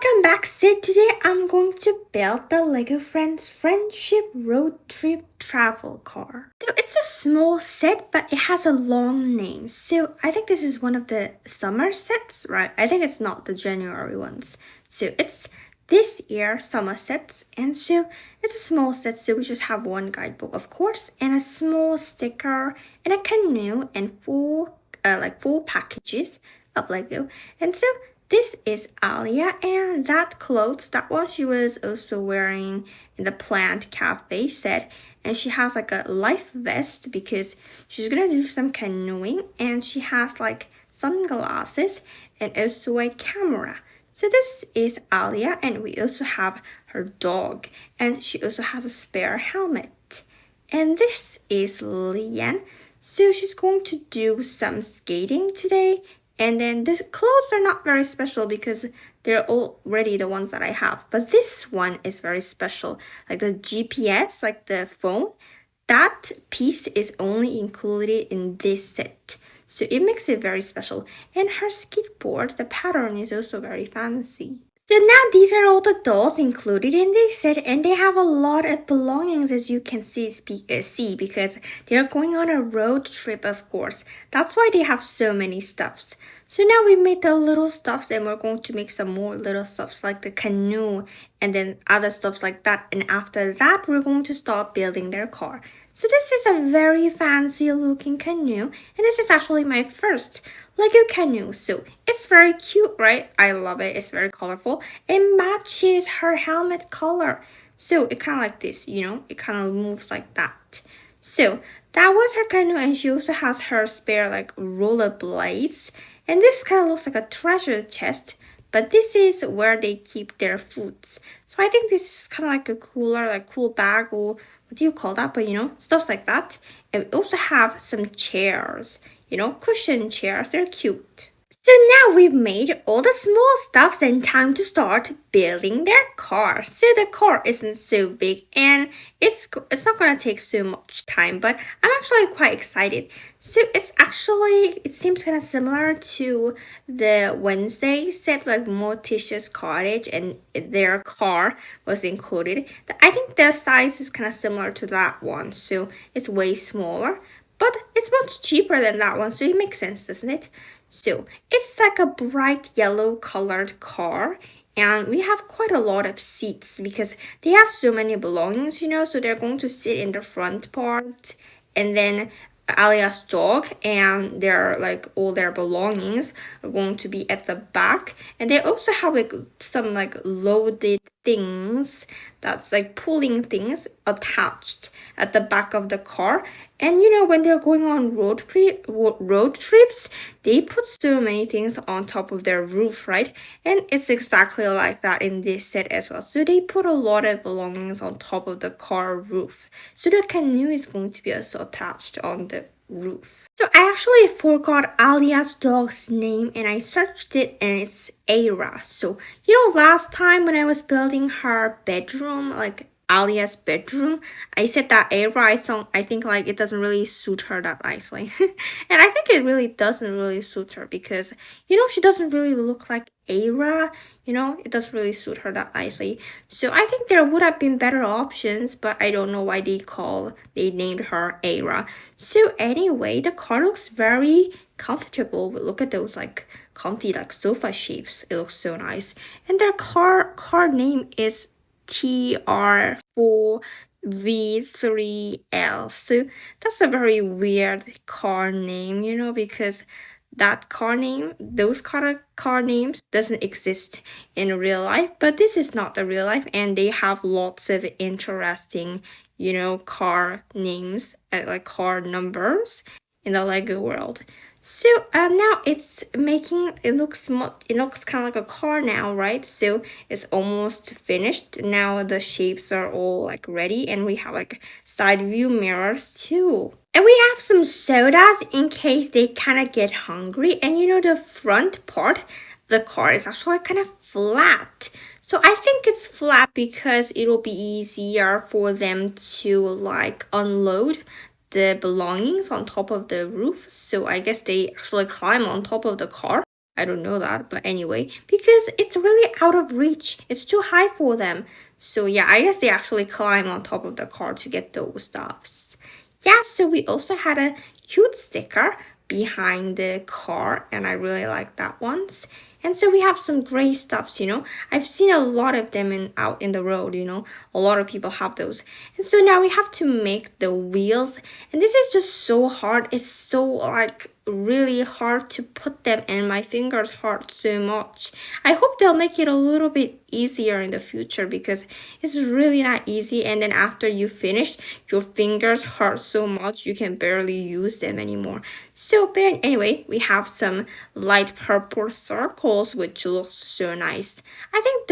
welcome back. So today I'm going to build the Lego Friends Friendship Road Trip Travel Car. So it's a small set, but it has a long name. So I think this is one of the summer sets, right? I think it's not the January ones. So it's this year summer sets, and so it's a small set, so we just have one guidebook, of course, and a small sticker and a canoe and four packages of Lego. And so this is Alia, and that clothes, that one she was also wearing in the plant cafe set, and she has like a life vest because she's gonna do some canoeing, and she has like sunglasses and also a camera. So this is Alia, and we also have her dog, and she also has a spare helmet. And this is Lian. So she's going to do some skating today. And then the clothes are not very special because they're already the ones that I have. But this one is very special. Like the GPS, like the phone, that piece is only included in this set. So it makes it very special. And her skateboard, the pattern is also very fancy. So now these are all the dolls included in this set, and they have a lot of belongings, as you can see because they're going on a road trip, of course. That's why they have so many stuffs. So now we made the little stuffs, and we're going to make some more little stuffs like the canoe and then other stuffs like that. And after that, we're going to start building their car. So this is a very fancy looking canoe, and this is actually my first Lego canoe. So it's very cute, right? I love it. It's very colorful. It matches her helmet color. So it kind of like this, it kind of moves like that. So that was her canoe, and she also has her spare like roller blades. And this kind of looks like a treasure chest, but this is where they keep their foods. So I think this is kind of like a cooler, like cool bag, or what do you call that? But stuff like that. And we also have some chairs, cushion chairs. They're cute. So now we've made all the small stuffs, and time to start building their car. So the car isn't so big, and it's not gonna take so much time, but I'm actually quite excited. So it seems kind of similar to the Wednesday set, like Morticia's cottage, and their car was included. I think the size is kind of similar to that one, so it's way smaller. But it's much cheaper than that one, so it makes sense, doesn't it? So it's like a bright yellow colored car, and we have quite a lot of seats because they have so many belongings, so they're going to sit in the front part, and then Alia's dog and all their belongings are going to be at the back, and they also have like some like loaded things that's like pulling things attached at the back of the car. And when they're going on road trips, they put so many things on top of their roof, right? And it's exactly like that in this set as well. So they put a lot of belongings on top of the car roof. So the canoe is going to be also attached on the roof. So I actually forgot Alia's dog's name, and I searched it, and it's Aira. So last time when I was building her bedroom, like Alia's bedroom, I said that Aira, I think like it doesn't really suit her that nicely. And I think it really doesn't really suit her because she doesn't really look like Aira. It doesn't really suit her that nicely. So I think there would have been better options, but I don't know why they named her Aira. So anyway, the car looks very comfortable. Look at those like comfy like sofa shapes. It looks so nice. And their car name is TR4V3L. So that's a very weird car name, because that those car names doesn't exist in real life, but this is not the real life, and they have lots of interesting, car names, like car numbers in the Lego world. So now it looks kind of like a car now, right? So it's almost finished. Now the shapes are all like ready, and we have like side view mirrors too. And we have some sodas in case they kind of get hungry. And the front part, the car is actually kind of flat. So I think it's flat because it'll be easier for them to like unload the belongings on top of the roof. So I guess they actually climb on top of the car. I don't know that, but anyway, because it's really out of reach. It's too high for them. So yeah, I guess they actually climb on top of the car to get those stuffs. Yeah, so we also had a cute sticker behind the car, and I really like that ones. And so we have some gray stuffs, you know. I've seen a lot of them out in the road, you know. A lot of people have those. And so now we have to make the wheels. And this is just so hard. It's so like really hard to put them, and my fingers hurt so much. I hope they'll make it a little bit easier in the future because it's really not easy, and then after you finish, your fingers hurt so much you can barely use them anymore. So but anyway, we have some light purple circles which looks so nice. I think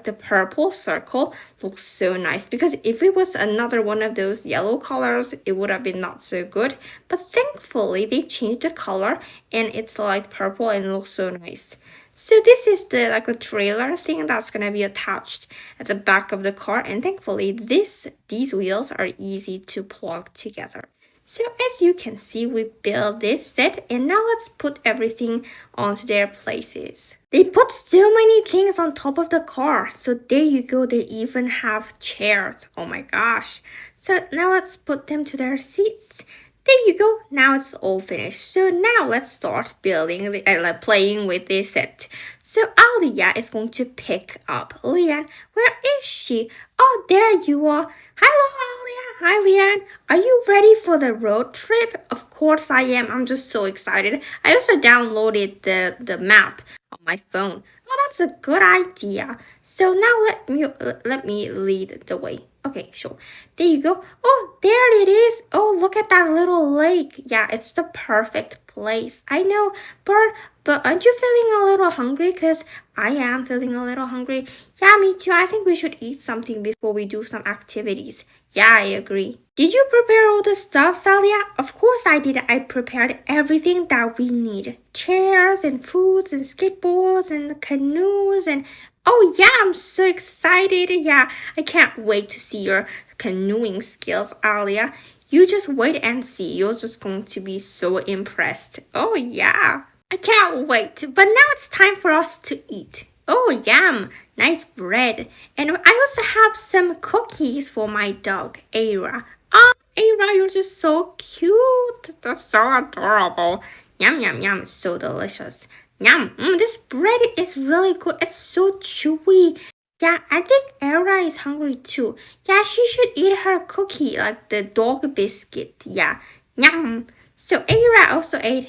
the purple circle looks so nice because if it was another one of those yellow colors, it would have been not so good. But thankfully they changed the color and it's light purple and it looks so nice. So this is the like a trailer thing that's gonna be attached at the back of the car, and thankfully these wheels are easy to plug together. So as you can see, we built this set, and now let's put everything onto their places. They put so many things on top of the car. So there you go, they even have chairs. Oh my gosh. So now let's put them to their seats. There you go, now it's all finished. So now let's start building, playing with this set. So Alia is going to pick up Leanne. Where is she? Oh, there you are. Hello, Alia. Hi, Leanne. Are you ready for the road trip? Of course I am. I'm just so excited. I also downloaded the map on my phone. Oh, that's a good idea. So now let me lead the way. Okay, sure. There you go. Oh, there it is. Oh, look at that little lake. Yeah, it's the perfect place. I know, but aren't you feeling a little hungry? Because I am feeling a little hungry. Yeah, me too. I think we should eat something before we do some activities. Yeah, I agree. Did you prepare all the stuff, Salia? Of course I did. I prepared everything that we need. Chairs and foods and skateboards and canoes and... Oh yeah, I'm so excited. Yeah, I can't wait to see your canoeing skills, Alia. You just wait and see. You're just going to be so impressed. Oh yeah. I can't wait. But now it's time for us to eat. Oh, yum. Nice bread. And I also have some cookies for my dog, Ara. Oh, Ara, you're just so cute. That's so adorable. Yum, yum, yum. It's so delicious. Yum. This bread is really good. It's so chewy. Yeah, I think Era is hungry too. Yeah, she should eat her cookie, like the dog biscuit. Yeah. Yum. So Era also ate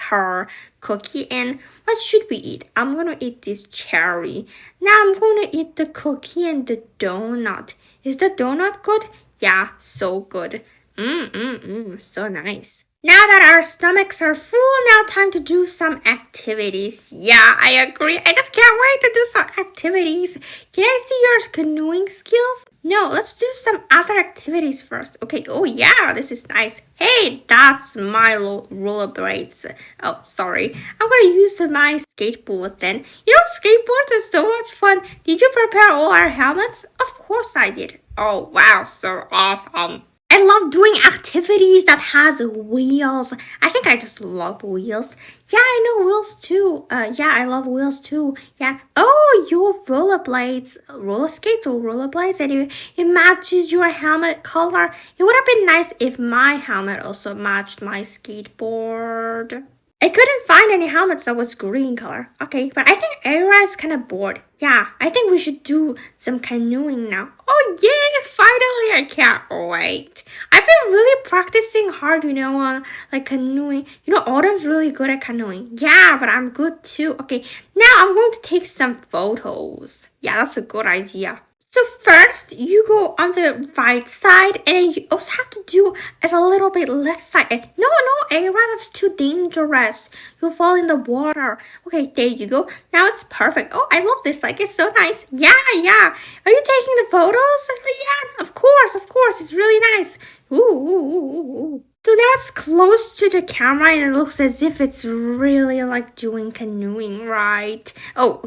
her cookie, and what should we eat? I'm gonna eat this cherry. Now I'm gonna eat the cookie and the donut. Is the donut good? Yeah, so good. So nice. Now that our stomachs are full, now time to do some activities. Yeah, I agree. I just can't wait to do some activities. Can I see your canoeing skills? No, let's do some other activities first. Okay, oh yeah, this is nice. Hey, that's my rollerblades. Oh, sorry. I'm gonna use my skateboard then. You know, skateboards is so much fun. Did you prepare all our helmets? Of course I did. Oh, wow, so awesome. I love doing activities that has wheels. I think I just love wheels. Yeah, I know wheels too. Yeah, I love wheels too. Yeah. Oh, your rollerblades, roller skates or rollerblades, and it matches your helmet color. It would have been nice if my helmet also matched my skateboard. I couldn't find any helmets that was green color. Okay, but I think Era is kind of bored. Yeah, I think we should do some canoeing now. Oh yeah, finally, I can't wait. I've been really practicing hard, you know, on like canoeing. You know, Autumn's really good at canoeing. Yeah, but I'm good too. Okay, now I'm going to take some photos. Yeah, that's a good idea. So first, you go on the right side, and you also have to do it a little bit left side. No, Aaron, that's too dangerous. You'll fall in the water. Okay, there you go. Now it's perfect. Oh, I love this. Like, it's so nice. Yeah. Are you taking the photos, Leanne? Of course. It's really nice. Ooh. So now it's close to the camera and it looks as if it's really like doing canoeing, right? Oh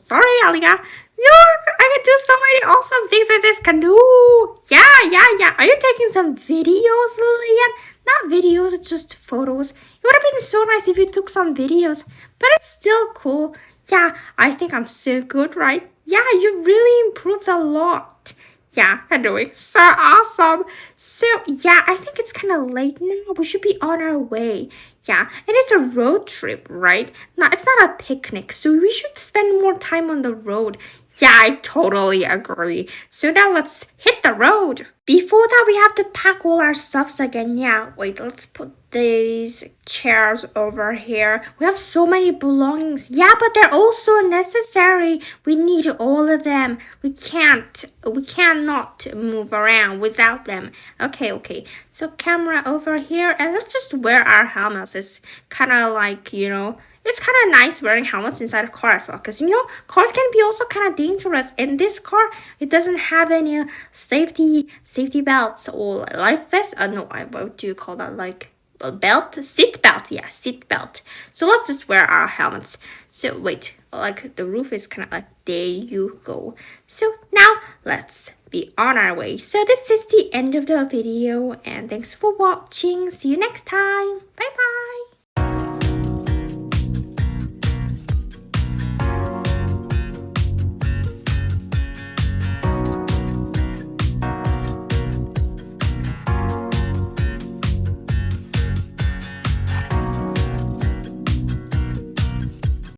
sorry, Alia. I can do so many awesome things with this canoe. Yeah. Are you taking some videos, Leanne? Not videos, it's just photos. It would have been so nice if you took some videos, but it's still cool. Yeah, I think I'm so good, right? Yeah, you really improved a lot. Yeah, I'm doing so awesome. So, yeah, I think it's kind of late now. We should be on our way. Yeah, and it's a road trip, right? No, it's not a picnic, so we should spend more time on the road. Yeah, I totally agree. So now let's hit the road. Before that, we have to pack all our stuffs again. Yeah, wait, let's put these chairs over here. We have so many belongings. Yeah, but they're also necessary. We need all of them. We cannot move around without them. Okay. So camera over here, and let's just wear our helmets. It's kind of like, it's kind of nice wearing helmets inside a car as well, because cars can be also kind of dangerous. In this car, it doesn't have any safety belts or life vest. No, what do you call that? Like a belt, seat belt. Yeah, seat belt. So let's just wear our helmets. So wait, like the roof is kind of like, there you go. So now let's be on our way. So this is the end of the video, and thanks for watching. See you next time. Bye bye.